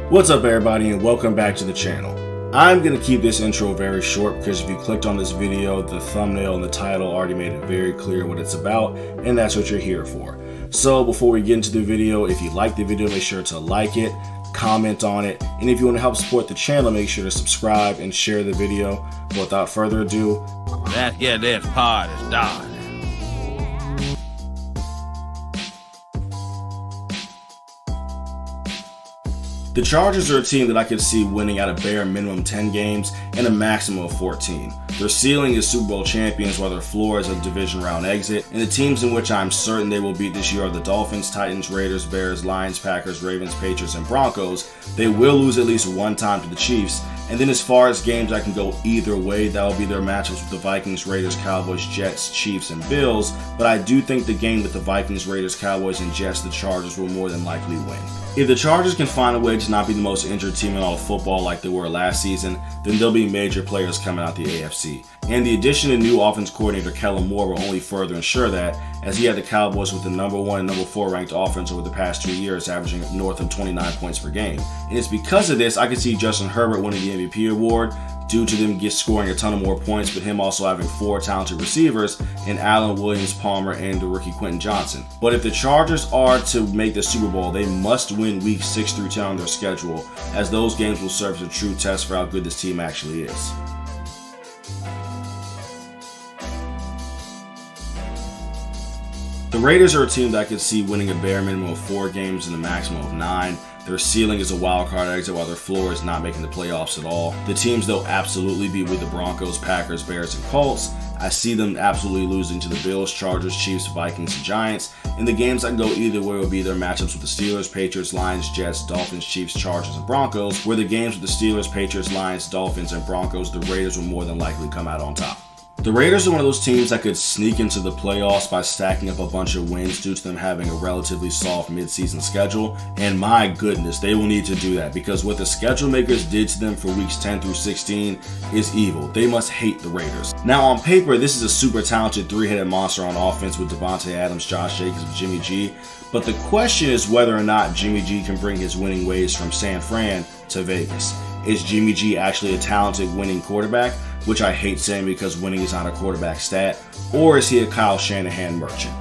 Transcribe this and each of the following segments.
What's up everybody and welcome back to the channel. I'm going to keep this intro very short because if you clicked on this video, the thumbnail and the title already made it very clear what it's about, and that's what you're here for. So before we get into the video, if you like the video, make sure to like it, comment on it, and if you want to help support the channel, make sure to subscribe and share the video. But without further ado, let's get this party started. The Chargers are a team that I could see winning at a bare minimum 10 games and a maximum of 14. Their ceiling is Super Bowl champions while their floor is a division round exit, and the teams in which I'm certain they will beat this year are the Dolphins, Titans, Raiders, Bears, Lions, Packers, Ravens, Patriots, and Broncos. They will lose at least one time to the Chiefs, and then as far as games I can go either way, that will be their matchups with the Vikings, Raiders, Cowboys, Jets, Chiefs, and Bills, but I do think the game with the Vikings, Raiders, Cowboys, and Jets, the Chargers will more than likely win. If the Chargers can find a way to not be the most injured team in all of football like they were last season, then there'll be major players coming out the AFC. And the addition of new offense coordinator Kellen Moore will only further ensure that, as he had the Cowboys with the number 1 and number 4 ranked offense over the past 2 years, averaging north of 29 points per game. And it's because of this I can see Justin Herbert winning the MVP award, due to them scoring a ton of more points, but him also having 4 talented receivers in Allen, Williams, Palmer, and the rookie Quentin Johnson. But if the Chargers are to make the Super Bowl, they must win weeks 6 through 10 on their schedule, as those games will serve as a true test for how good this team actually is. The Raiders are a team that I could see winning a bare minimum of 4 games and a maximum of 9. Their ceiling is a wild card exit while their floor is not making the playoffs at all. The teams they'll absolutely beat with the Broncos, Packers, Bears, and Colts. I see them absolutely losing to the Bills, Chargers, Chiefs, Vikings, and Giants. And the games that go either way will be their matchups with the Steelers, Patriots, Lions, Jets, Dolphins, Chiefs, Chargers, and Broncos, where the games with the Steelers, Patriots, Lions, Dolphins, and Broncos, the Raiders will more than likely come out on top. The Raiders are one of those teams that could sneak into the playoffs by stacking up a bunch of wins due to them having a relatively soft midseason schedule, and my goodness, they will need to do that because what the schedule makers did to them for weeks 10 through 16 is evil. They must hate the Raiders. Now on paper, this is a super talented 3-headed monster on offense with Devontae Adams, Josh Jacobs, and Jimmy G, but the question is whether or not Jimmy G can bring his winning ways from San Fran to Vegas. Is Jimmy G actually a talented winning quarterback, which I hate saying because winning is not a quarterback stat, or is he a Kyle Shanahan merchant?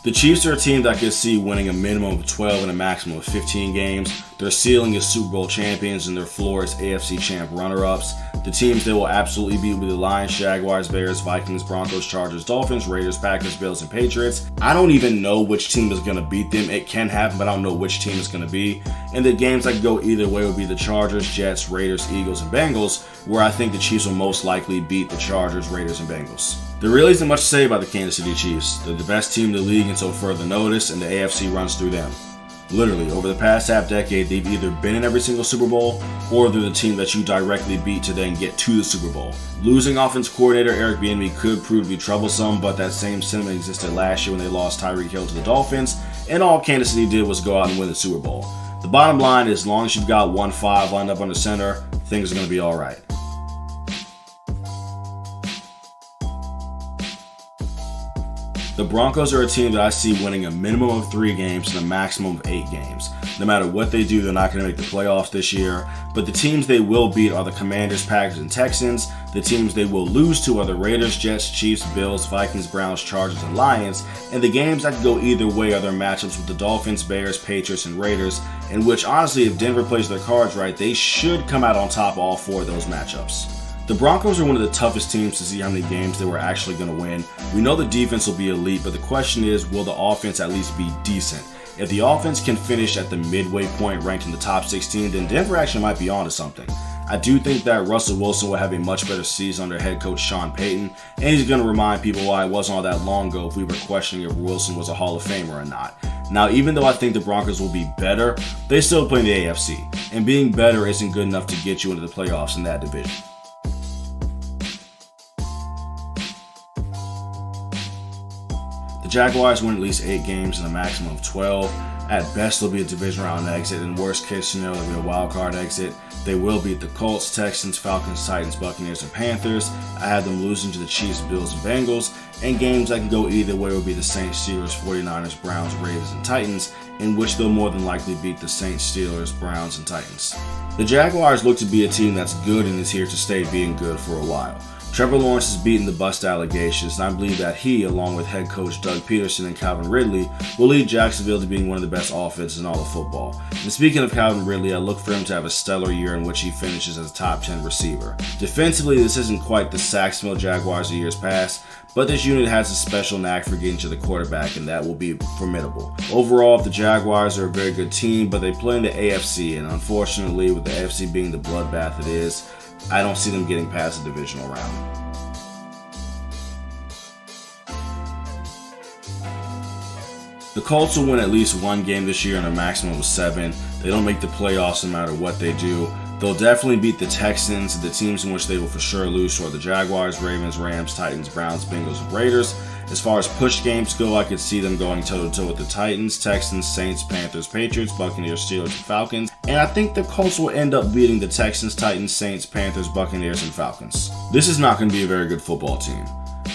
The Chiefs are a team that I could see winning a minimum of 12 and a maximum of 15 games. Their ceiling is Super Bowl champions and their floor is AFC champ runner-ups. The teams they will absolutely beat will be the Lions, Jaguars, Bears, Vikings, Broncos, Chargers, Dolphins, Raiders, Packers, Bills, and Patriots. I don't even know which team is going to beat them. It can happen, but I don't know which team it's going to be. And the games that could go either way will be the Chargers, Jets, Raiders, Eagles, and Bengals, where I think the Chiefs will most likely beat the Chargers, Raiders, and Bengals. There really isn't much to say about the Kansas City Chiefs. They're the best team in the league until further notice, and the AFC runs through them. Literally, over the past half decade, they've either been in every single Super Bowl, or they're the team that you directly beat to then get to the Super Bowl. Losing offense coordinator Eric Bieniemy could prove to be troublesome, but that same sentiment existed last year when they lost Tyreek Hill to the Dolphins, and all Kansas City did was go out and win the Super Bowl. The bottom line is, as long as you've got 1-5 lined up under center, things are going to be alright. The Broncos are a team that I see winning a minimum of 3 games and a maximum of 8 games. No matter what they do, they're not going to make the playoffs this year, but the teams they will beat are the Commanders, Packers, and Texans. The teams they will lose to are the Raiders, Jets, Chiefs, Bills, Vikings, Browns, Chargers, and Lions, and the games that can go either way are their matchups with the Dolphins, Bears, Patriots, and Raiders, in which honestly, if Denver plays their cards right, they should come out on top of all 4 of those matchups. The Broncos are one of the toughest teams to see how many games they were actually going to win. We know the defense will be elite, but the question is, will the offense at least be decent? If the offense can finish at the midway point ranked in the top 16, then Denver actually might be onto something. I do think that Russell Wilson will have a much better season under head coach Sean Payton, and he's going to remind people why it wasn't all that long ago if we were questioning if Wilson was a Hall of Famer or not. Now, even though I think the Broncos will be better, they still play in the AFC, and being better isn't good enough to get you into the playoffs in that division. The Jaguars win at least 8 games and a maximum of 12. At best, they'll be a division round exit. In worst case scenario, they'll be a wild card exit. They will beat the Colts, Texans, Falcons, Titans, Buccaneers, and Panthers. I have them losing to the Chiefs, Bills, and Bengals. And games that can go either way will be the Saints, Steelers, 49ers, Browns, Ravens, and Titans, in which they'll more than likely beat the Saints, Steelers, Browns, and Titans. The Jaguars look to be a team that's good and is here to stay being good for a while. Trevor Lawrence has beaten the bust allegations, and I believe that he, along with head coach Doug Peterson and Calvin Ridley, will lead Jacksonville to being one of the best offenses in all of football. And speaking of Calvin Ridley, I look for him to have a stellar year in which he finishes as a top 10 receiver. Defensively, this isn't quite the Saxonville Jaguars of years past, but this unit has a special knack for getting to the quarterback, and that will be formidable. Overall, the Jaguars are a very good team, but they play in the AFC, and unfortunately, with the AFC being the bloodbath it is, I don't see them getting past the divisional round. The Colts will win at least 1 game this year and a maximum of 7. They don't make the playoffs no matter what they do. They'll definitely beat the Texans. The teams in which they will for sure lose are the Jaguars, Ravens, Rams, Titans, Browns, Bengals, and Raiders. As far as push games go, I could see them going toe-to-toe with the Titans, Texans, Saints, Panthers, Patriots, Buccaneers, Steelers, and Falcons. And I think the Colts will end up beating the Texans, Titans, Saints, Panthers, Buccaneers, and Falcons. This is not going to be a very good football team.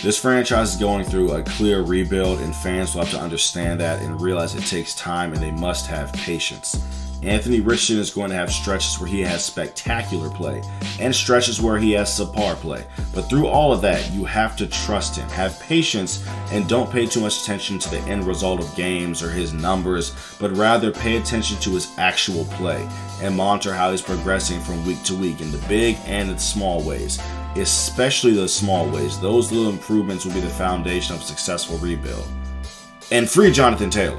This franchise is going through a clear rebuild, and fans will have to understand that and realize it takes time and they must have patience. Anthony Richardson is going to have stretches where he has spectacular play and stretches where he has subpar play. But through all of that, you have to trust him, have patience, and don't pay too much attention to the end result of games or his numbers, but rather pay attention to his actual play and monitor how he's progressing from week to week in the big and the small ways. Especially the small ways. Those little improvements will be the foundation of a successful rebuild. And free Jonathan Taylor.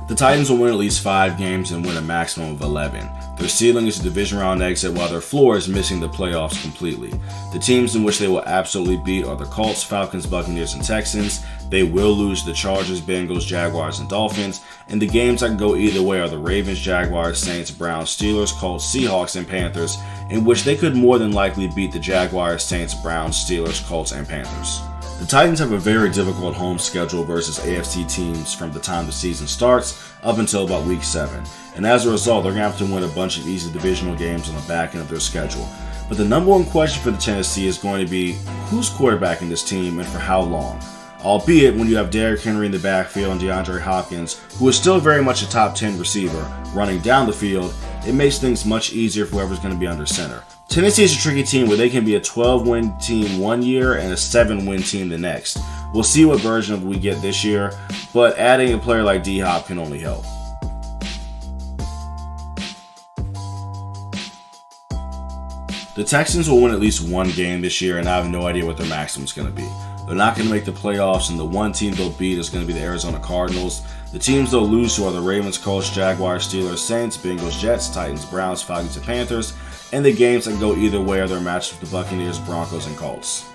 The Titans will win at least 5 games and win a maximum of 11. Their ceiling is a division round exit while their floor is missing the playoffs completely. The teams in which they will absolutely beat are the Colts, Falcons, Buccaneers, and Texans. They will lose the Chargers, Bengals, Jaguars, and Dolphins. And the games that can go either way are the Ravens, Jaguars, Saints, Browns, Steelers, Colts, Seahawks, and Panthers, in which they could more than likely beat the Jaguars, Saints, Browns, Steelers, Colts, and Panthers. The Titans have a very difficult home schedule versus AFC teams from the time the season starts up until about week 7. And as a result, they're going to have to win a bunch of easy divisional games on the back end of their schedule. But the number one question for the Tennessee is going to be, who's quarterbacking this team and for how long? Albeit when you have Derrick Henry in the backfield and DeAndre Hopkins, who is still very much a top 10 receiver, running down the field, it makes things much easier for whoever's going to be under center. Tennessee is a tricky team where they can be a 12-win team one year and a 7-win team the next. We'll see what version of we get this year, but adding a player like D-Hop can only help. The Texans will win at least 1 game this year, and I have no idea what their maximum is going to be. They're not going to make the playoffs, and the one team they'll beat is going to be the Arizona Cardinals. The teams they'll lose to are the Ravens, Colts, Jaguars, Steelers, Saints, Bengals, Jets, Titans, Browns, Falcons, and Panthers. And the games that go either way are their matchups with the Buccaneers, Broncos, and Colts.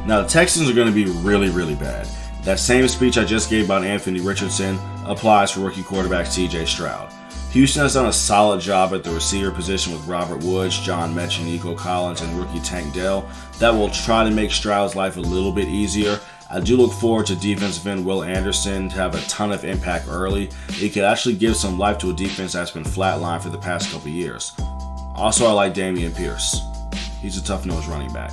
Now, the Texans are going to be really, really bad. That same speech I just gave about Anthony Richardson applies for rookie quarterback C.J. Stroud. Houston has done a solid job at the receiver position with Robert Woods, John Mechie, Nico Collins, and rookie Tank Dell. That will try to make Stroud's life a little bit easier. I do look forward to defensive end Will Anderson to have a ton of impact early. It could actually give some life to a defense that's been flatlined for the past couple years. Also, I like Dameon Pierce. He's a tough-nosed running back.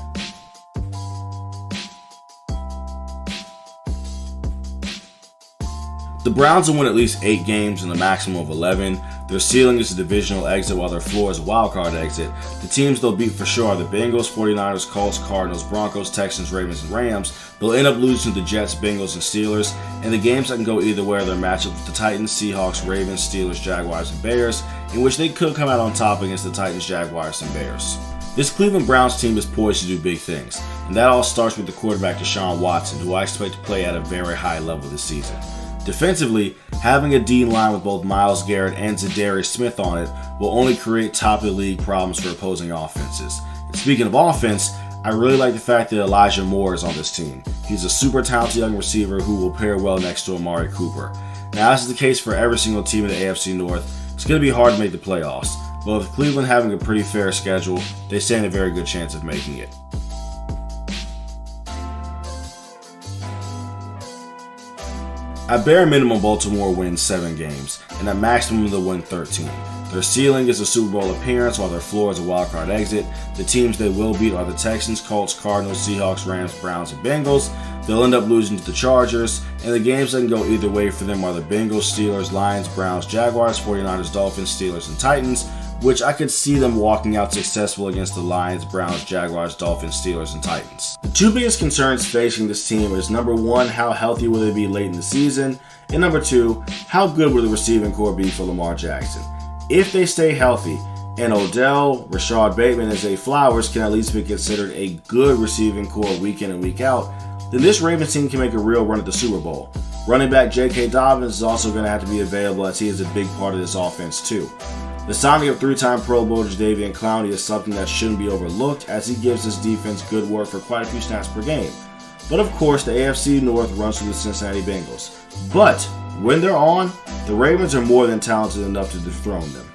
The Browns will win at least 8 games and a maximum of 11. Their ceiling is a divisional exit while their floor is a wildcard exit. The teams they'll beat for sure are the Bengals, 49ers, Colts, Cardinals, Broncos, Texans, Ravens, and Rams. They'll end up losing to the Jets, Bengals, and Steelers. And the games that can go either way are their matchups with the Titans, Seahawks, Ravens, Steelers, Jaguars, and Bears, in which they could come out on top against the Titans, Jaguars, and Bears. This Cleveland Browns team is poised to do big things, and that all starts with the quarterback Deshaun Watson, who I expect to play at a very high level this season. Defensively, having a D line with both Myles Garrett and Zadarius Smith on it will only create top-of-the-league problems for opposing offenses. And speaking of offense, I really like the fact that Elijah Moore is on this team. He's a super talented young receiver who will pair well next to Amari Cooper. Now, as is the case for every single team in the AFC North, it's going to be hard to make the playoffs, but with Cleveland having a pretty fair schedule, they stand a very good chance of making it. At bare minimum, Baltimore wins 7 games, and at maximum they'll win 13. Their ceiling is a Super Bowl appearance, while their floor is a wildcard exit. The teams they will beat are the Texans, Colts, Cardinals, Seahawks, Rams, Browns, and Bengals. They'll end up losing to the Chargers, and the games that can go either way for them are the Bengals, Steelers, Lions, Browns, Jaguars, 49ers, Dolphins, Steelers, and Titans, which I could see them walking out successful against the Lions, Browns, Jaguars, Dolphins, Steelers, and Titans. The 2 biggest concerns facing this team is number 1, how healthy will they be late in the season, and number 2, how good will the receiving core be for Lamar Jackson. If they stay healthy, and Odell, Rashad Bateman, and Zay Flowers can at least be considered a good receiving core week in and week out, then this Ravens team can make a real run at the Super Bowl. Running back J.K. Dobbins is also going to have to be available, as he is a big part of this offense too. The signing of 3-time Pro Bowler Jadeveon Clowney is something that shouldn't be overlooked, as he gives his defense good work for quite a few snaps per game. But of course, the AFC North runs through the Cincinnati Bengals. But when they're on, the Ravens are more than talented enough to dethrone them.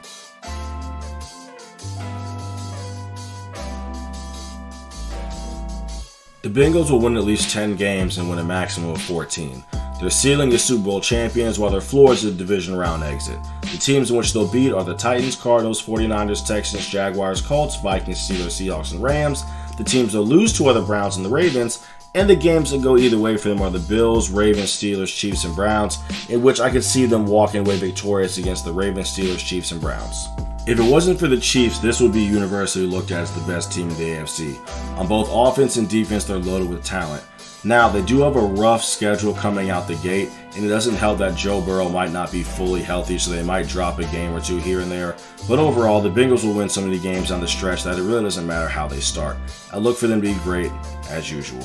The Bengals will win at least 10 games and win a maximum of 14. Their ceiling is Super Bowl champions, while their floor is a division round exit. The teams in which they'll beat are the Titans, Cardinals, 49ers, Texans, Jaguars, Colts, Vikings, Steelers, Seahawks, and Rams. The teams they'll lose to are the Browns and the Ravens, and the games that go either way for them are the Bills, Ravens, Steelers, Chiefs, and Browns, in which I could see them walking away victorious against the Ravens, Steelers, Chiefs, and Browns. If it wasn't for the Chiefs, this would be universally looked at as the best team in the AFC. On both offense and defense, they're loaded with talent. Now, they do have a rough schedule coming out the gate, and it doesn't help that Joe Burrow might not be fully healthy, so they might drop a game or 2 here and there. But overall, the Bengals will win so many games on the stretch that it really doesn't matter how they start. I look for them to be great, as usual.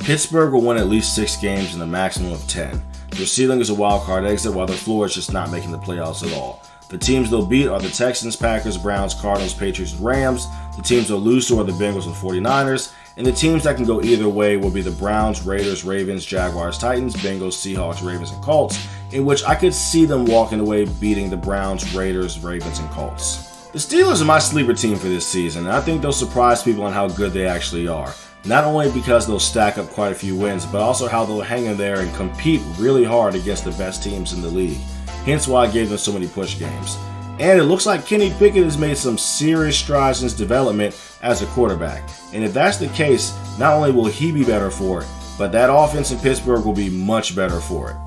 Pittsburgh will win at least 6 games and a maximum of 10. Their ceiling is a wildcard exit, while their floor is just not making the playoffs at all. The teams they'll beat are the Texans, Packers, Browns, Cardinals, Patriots, and Rams. The teams they'll lose to are the Bengals and 49ers. And the teams that can go either way will be the Browns, Raiders, Ravens, Jaguars, Titans, Bengals, Seahawks, Ravens, and Colts, in which I could see them walking away beating the Browns, Raiders, Ravens, and Colts. The Steelers are my sleeper team for this season, and I think they'll surprise people on how good they actually are. Not only because they'll stack up quite a few wins, but also how they'll hang in there and compete really hard against the best teams in the league. Hence why I gave them so many push games. And it looks like Kenny Pickett has made some serious strides in his development as a quarterback. And if that's the case, not only will he be better for it, but that offense in Pittsburgh will be much better for it.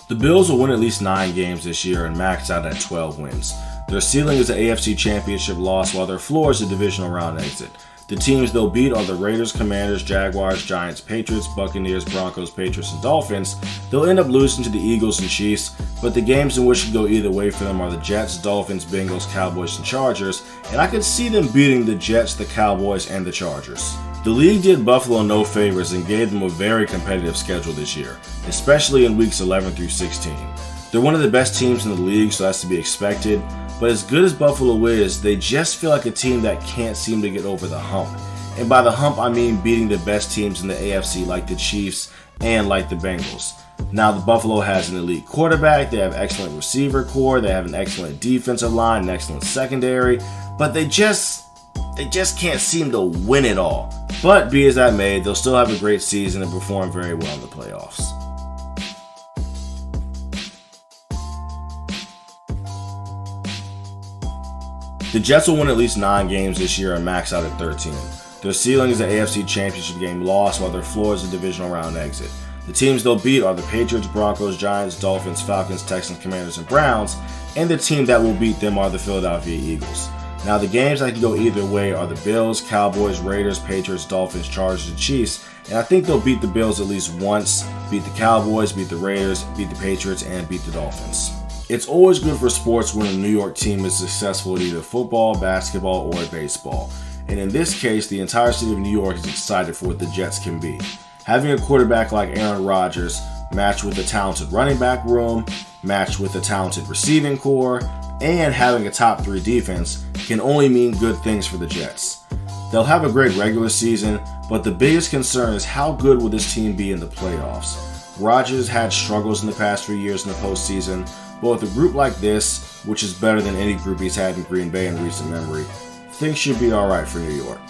The Bills will win at least 9 games this year and max out at 12 wins. Their ceiling is an AFC Championship loss, while their floor is a divisional round exit. The teams they'll beat are the Raiders, Commanders, Jaguars, Giants, Patriots, Buccaneers, Broncos, Patriots, and Dolphins. They'll end up losing to the Eagles and Chiefs, but the games in which can go either way for them are the Jets, Dolphins, Bengals, Cowboys, and Chargers, and I could see them beating the Jets, the Cowboys, and the Chargers. The league did Buffalo no favors and gave them a very competitive schedule this year, especially in weeks 11 through 16. They're one of the best teams in the league, so that's to be expected. But as good as Buffalo is, they just feel like a team that can't seem to get over the hump. And by the hump, I mean beating the best teams in the AFC like the Chiefs and like the Bengals. Now, the Buffalo has an elite quarterback, they have excellent receiver core, they have an excellent defensive line, an excellent secondary, but they just can't seem to win it all. But be as that may, they'll still have a great season and perform very well in the playoffs. The Jets will win at least 9 games this year and max out at 13. Their ceiling is an AFC Championship game loss, while their floor is a divisional round exit. The teams they'll beat are the Patriots, Broncos, Giants, Dolphins, Falcons, Texans, Commanders, and Browns, and the team that will beat them are the Philadelphia Eagles. Now, the games that can go either way are the Bills, Cowboys, Raiders, Patriots, Dolphins, Chargers, and Chiefs, and I think they'll beat the Bills at least once, beat the Cowboys, beat the Raiders, beat the Patriots, and beat the Dolphins. It's always good for sports when a New York team is successful at either football, basketball, or baseball. And in this case, the entire city of New York is excited for what the Jets can be. Having a quarterback like Aaron Rodgers, matched with a talented running back room, matched with a talented receiving core, and having a top 3 defense can only mean good things for the Jets. They'll have a great regular season, but the biggest concern is how good will this team be in the playoffs. Rodgers had struggles in the past few years in the postseason, but with a group like this, which is better than any group he's had in Green Bay in recent memory, things should be alright for New York.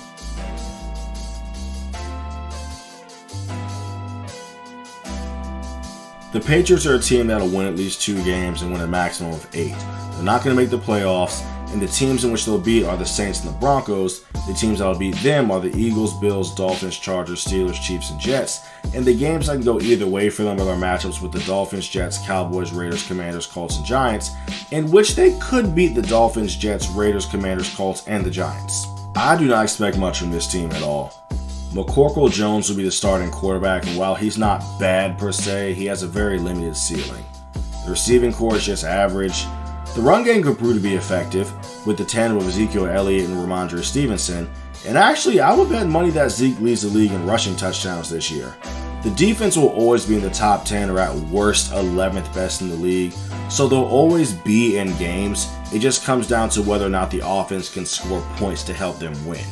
The Patriots are a team that'll win at least 2 games and win a maximum of 8. They're not going to make the playoffs, and the teams in which they'll beat are the Saints and the Broncos. The teams that'll beat them are the Eagles, Bills, Dolphins, Chargers, Steelers, Chiefs, and Jets. And the games that can go either way for them are their matchups with the Dolphins, Jets, Cowboys, Raiders, Commanders, Colts, and Giants, in which they could beat the Dolphins, Jets, Raiders, Commanders, Colts, and the Giants. I do not expect much from this team at all. McCorkle Jones will be the starting quarterback, and while he's not bad per se, he has a very limited ceiling. The receiving core is just average. The run game could prove to be effective with the tandem of Ezekiel Elliott and Ramondre Stevenson, and actually I would bet money that Zeke leads the league in rushing touchdowns this year. The defense will always be in the top 10 or at worst 11th best in the league, so they'll always be in games. It just comes down to whether or not the offense can score points to help them win.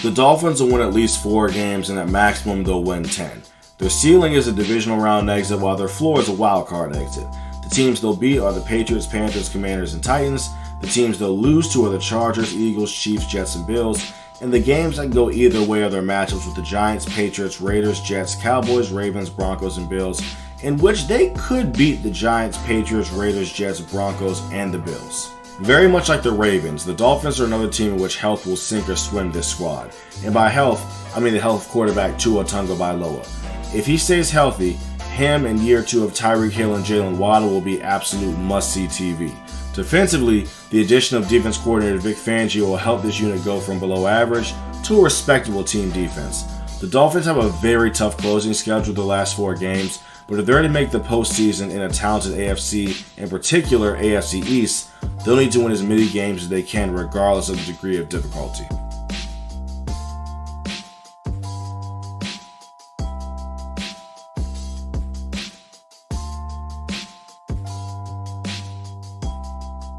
The Dolphins will win at least 4 games, and at maximum they'll win 10. Their ceiling is a divisional round exit, while their floor is a wild card exit. The teams they'll beat are the Patriots, Panthers, Commanders, and Titans. The teams they'll lose to are the Chargers, Eagles, Chiefs, Jets, and Bills. And the games that can go either way are their matchups with the Giants, Patriots, Raiders, Jets, Cowboys, Ravens, Broncos, and Bills, in which they could beat the Giants, Patriots, Raiders, Jets, Broncos, and the Bills. Very much like the Ravens, the Dolphins are another team in which health will sink or swim this squad. And by health, I mean the health of quarterback Tua Tagovailoa. If he stays healthy, him and year 2 of Tyreek Hill and Jalen Waddle will be absolute must-see TV. Defensively, the addition of defense coordinator Vic Fangio will help this unit go from below average to a respectable team defense. The Dolphins have a very tough closing schedule the last 4 games, but if they're to make the postseason in a talented AFC, in particular AFC East, they'll need to win as many games as they can regardless of the degree of difficulty.